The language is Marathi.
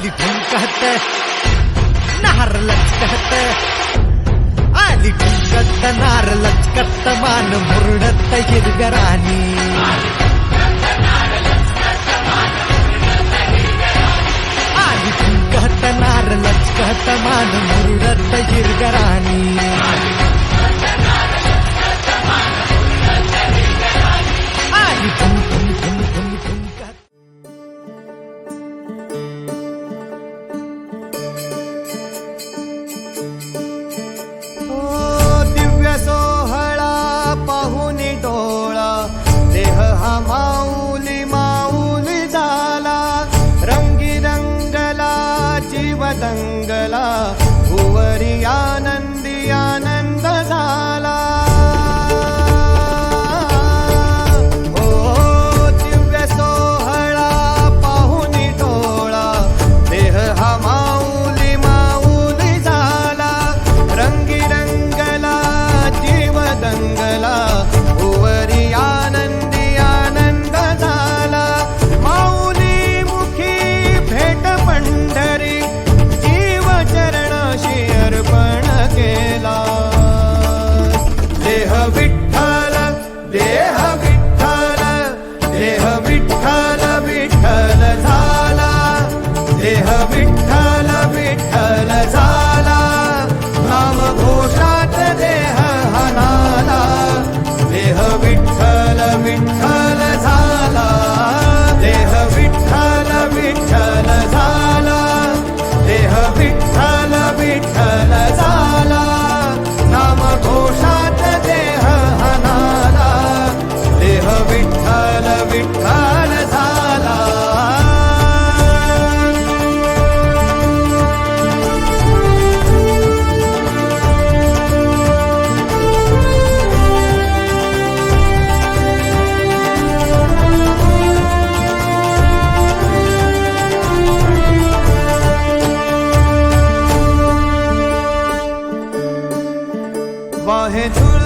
आली ठुमकत नार लचकत, आली ठुमकत नार लचकत, मान मुरडत हिरगराणी. आली ठुमकत नार लचकत, मान मुरडत हिरगराणी. आली ठुम ठुम ठुम ठुम ठुमकत. दिव्य सोहळा पाहुनी डोळा, देह हा माऊली माऊली झाला. रंगी रंगला जीव दंगला, भुवरी आनंदी आनंद झाला. ओ दिव्य सोहळा पाहुनी डोळा, देह हा माऊली माऊली झाला. रंगी रंगला जीव दंगला, भुवरी आनंदी आनंद झाला. माऊली मुखी भेट पंढरी, जीव चरणाशी अर्पण केला. देह विठ्ठल देह विठ्ठल, देह विठ्ठल विठ्ठल झाला. देह विठ्ठल विठ्ठल झाला, नाम घोषात देह हनाला. देह विठ्ठल विठ्ठल झाला, देह विठ्ठल विठ्ठल झाला. देह विठ्ठल विठ्ठल झाला, नाम घोषात देह हनाला. देह विठ्ठल विठ्ठल झाला. वाहे झुळ